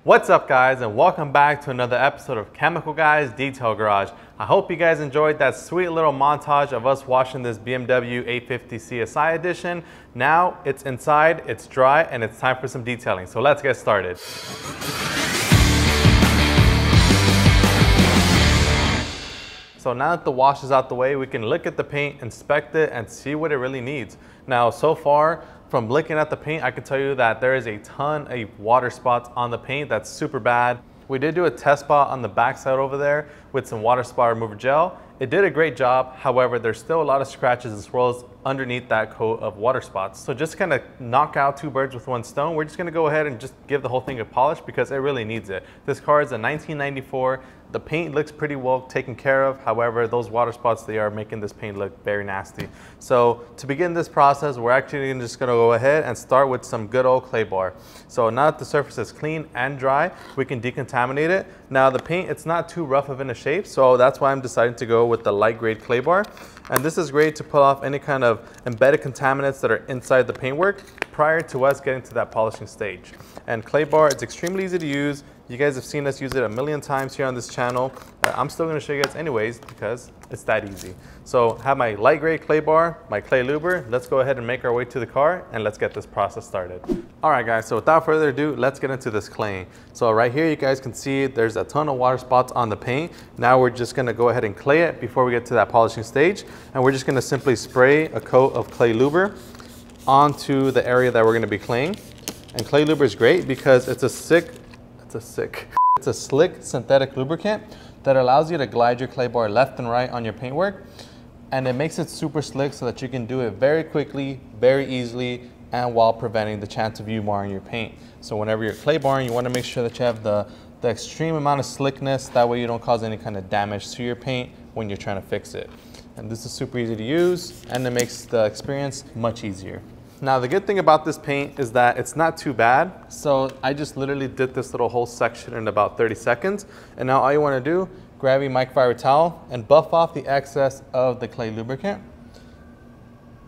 What's up guys, and welcome back to another episode of Chemical Guys Detail Garage. I hope you guys enjoyed that sweet little montage of us washing this BMW 850 CSI edition. Now it's inside, it's dry, and it's time for some detailing. So let's get started. So now that the wash is out the way, we can look at the paint, inspect it, and see what it really needs. Now, so far, from looking at the paint, I can tell you that there is a ton of water spots on the paint. That's super bad. We did do a test spot on the backside over there with some water spot remover gel. It did a great job. However, there's still a lot of scratches and swirls underneath that coat of water spots. So just kind of knock out two birds with one stone. We're just gonna go ahead and just give the whole thing a polish because it really needs it. This car is a 1994. The paint looks pretty well taken care of. However, those water spots, they are making this paint look very nasty. So to begin this process, we're actually just gonna go ahead and start with some good old clay bar. So now that the surface is clean and dry, we can decontaminate it. Now the paint, it's not too rough of in a shape, so that's why I'm deciding to go with the light grade clay bar. And this is great to pull off any kind of embedded contaminants that are inside the paintwork prior to us getting to that polishing stage. And clay bar, it's extremely easy to use. You guys have seen us use it a million times here on this channel. I'm still gonna show you guys anyways because it's that easy. So I have my light gray clay bar, my clay Luber. Let's go ahead and make our way to the car and let's get this process started. All right guys, so without further ado, let's get into this claying. So right here, you guys can see there's a ton of water spots on the paint. Now we're just gonna go ahead and clay it before we get to that polishing stage. And we're just gonna simply spray a coat of clay Luber onto the area that we're gonna be claying. And clay Luber is great because it's a slick synthetic lubricant that allows you to glide your clay bar left and right on your paintwork, and it makes it super slick so that you can do it very quickly, very easily, and while preventing the chance of you marring your paint. So whenever you're clay barring, you want to make sure that you have the extreme amount of slickness, that way you don't cause any kind of damage to your paint when you're trying to fix it. And this is super easy to use, and it makes the experience much easier. Now the good thing about this paint is that it's not too bad. So I just literally did this little whole section in about 30 seconds. And now all you want to do, grab your microfiber towel and buff off the excess of the clay lubricant.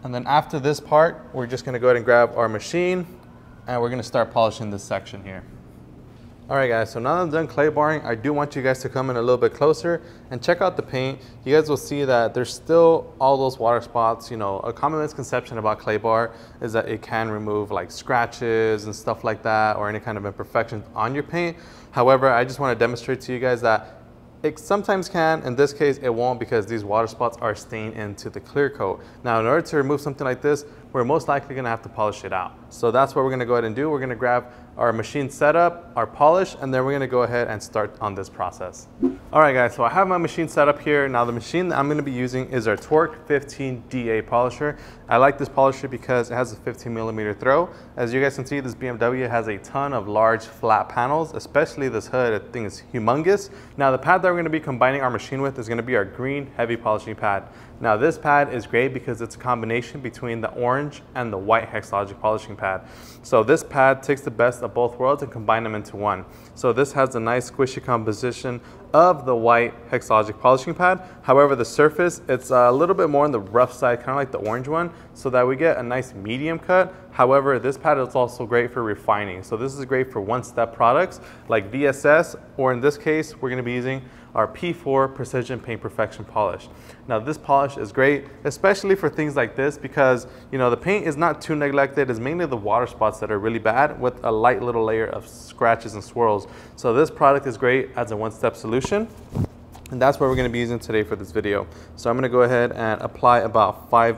And then after this part, we're just going to go ahead and grab our machine and we're going to start polishing this section here. All right guys, so now that I'm done clay barring, I do want you guys to come in a little bit closer and check out the paint. You guys will see that there's still all those water spots. You know, a common misconception about clay bar is that it can remove like scratches and stuff like that or any kind of imperfections on your paint. However, I just want to demonstrate to you guys that it sometimes can. In this case, it won't because these water spots are staying into the clear coat. Now, in order to remove something like this, we're most likely gonna have to polish it out. So that's what we're gonna go ahead and do. We're gonna grab our machine setup, our polish, and then we're gonna go ahead and start on this process. All right guys, so I have my machine set up here. Now the machine that I'm gonna be using is our Torque 15 DA polisher. I like this polisher because it has a 15mm throw. As you guys can see, this BMW has a ton of large flat panels, especially this hood. I think it's humongous. Now the pad that we're gonna be combining our machine with is gonna be our green heavy polishing pad. Now this pad is great because it's a combination between the orange and the white hexalogic polishing pad. So this pad takes the best of both worlds and combine them into one. So this has a nice squishy composition of the white hexalogic polishing pad. However, the surface, it's a little bit more on the rough side, kind of like the orange one, so that we get a nice medium cut. However, this pad is also great for refining. So this is great for one-step products like VSS, or in this case, we're gonna be using our P4 Precision Paint Perfection Polish. Now this polish is great, especially for things like this because, you know, the paint is not too neglected. It's mainly the water spots that are really bad with a light little layer of scratches and swirls. So this product is great as a one-step solution. And that's what we're gonna be using today for this video. So I'm gonna go ahead and apply about 5,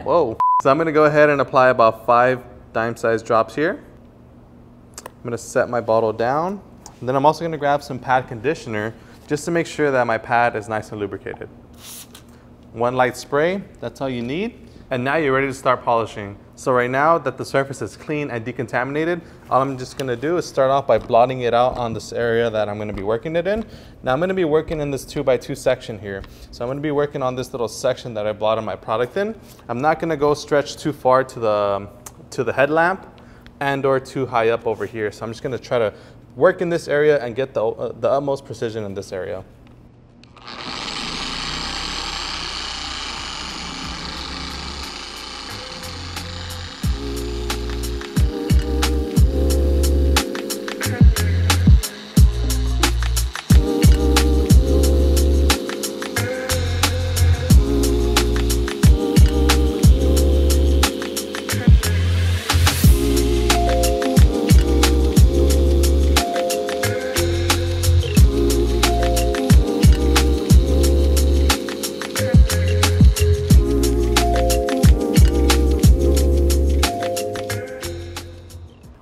whoa. So I'm gonna go ahead and apply about 5 dime-sized drops here. I'm gonna set my bottle down. And then I'm also gonna grab some pad conditioner just to make sure that my pad is nice and lubricated. One light spray, that's all you need. And now you're ready to start polishing. So right now that the surface is clean and decontaminated, all I'm just gonna do is start off by blotting it out on this area that I'm gonna be working it in. Now I'm gonna be working in this 2x2 section here. So I'm gonna be working on this little section that I blotted my product in. I'm not gonna go stretch too far to the headlamp and or too high up over here. So I'm just gonna try to work in this area and get the utmost precision in this area.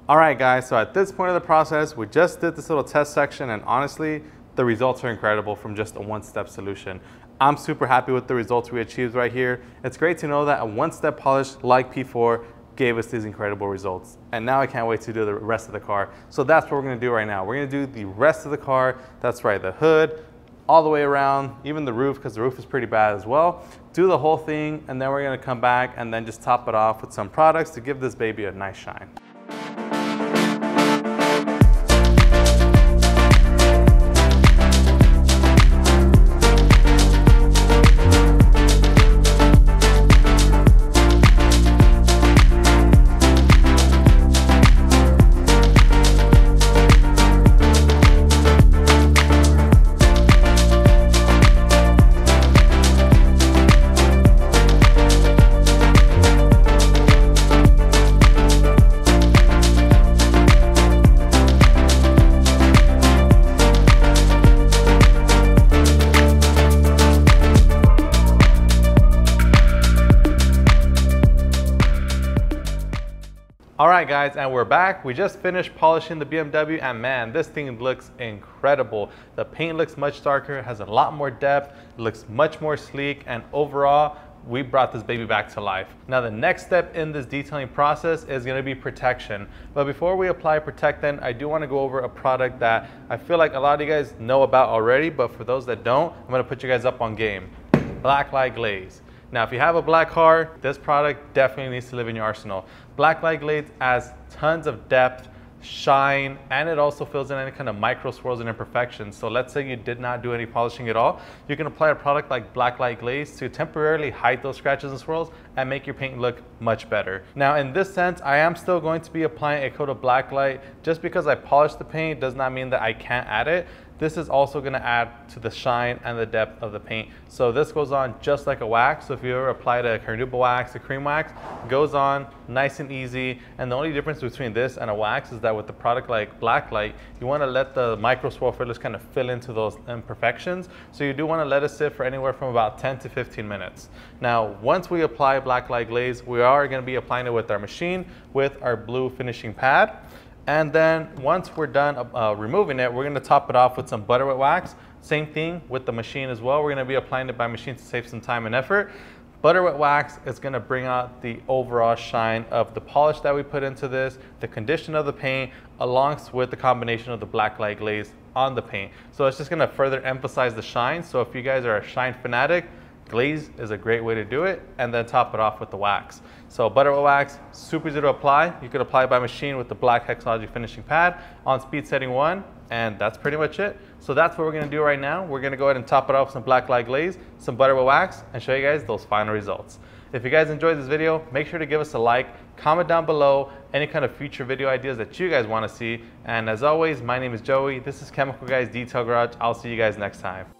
All right, guys, so at this point of the process, we just did this little test section, and honestly, the results are incredible from just a one-step solution. I'm super happy with the results we achieved right here. It's great to know that a one-step polish like P4 gave us these incredible results. And now I can't wait to do the rest of the car. So that's what we're gonna do right now. We're gonna do the rest of the car. That's right, the hood, all the way around, even the roof, because the roof is pretty bad as well. Do the whole thing, and then we're gonna come back and then just top it off with some products to give this baby a nice shine. All right, guys, and we're back. We just finished polishing the BMW, and man, this thing looks incredible. The paint looks much darker, has a lot more depth, it looks much more sleek, and overall, we brought this baby back to life. Now, the next step in this detailing process is gonna be protection. But before we apply protectant, I do wanna go over a product that I feel like a lot of you guys know about already, but for those that don't, I'm gonna put you guys up on game. Blacklight Glaze. Now, if you have a black car, this product definitely needs to live in your arsenal. Blacklight Glaze adds tons of depth, shine, and it also fills in any kind of micro swirls and imperfections. So let's say you did not do any polishing at all, you can apply a product like Blacklight Glaze to temporarily hide those scratches and swirls and make your paint look much better. Now, in this sense, I am still going to be applying a coat of Blacklight. Just because I polished the paint does not mean that I can't add it. This is also going to add to the shine and the depth of the paint. So this goes on just like a wax. So if you ever applied a carnauba wax, a cream wax, it goes on nice and easy. And the only difference between this and a wax is that with the product like Blacklight, you want to let the micro swirl fillers kind of fill into those imperfections. So you do want to let it sit for anywhere from about 10 to 15 minutes. Now, once we apply Blacklight Glaze, we are going to be applying it with our machine with our blue finishing pad. And then once we're done removing it, we're gonna top it off with some butter wet wax. Same thing with the machine as well. We're gonna be applying it by machine to save some time and effort. Butter wet wax is gonna bring out the overall shine of the polish that we put into this, the condition of the paint, along with the combination of the Blacklight Glaze on the paint. So it's just gonna further emphasize the shine. So if you guys are a shine fanatic, Glaze is a great way to do it, and then top it off with the wax. So butter wet wax, super easy to apply. You could apply by machine with the black hexology finishing pad on speed setting 1, and that's pretty much it. So that's what we're gonna do right now. We're gonna go ahead and top it off with some Blacklight Glaze, some butter wet wax, and show you guys those final results. If you guys enjoyed this video, make sure to give us a like, comment down below any kind of future video ideas that you guys wanna see. And as always, my name is Joey. This is Chemical Guys Detail Garage. I'll see you guys next time.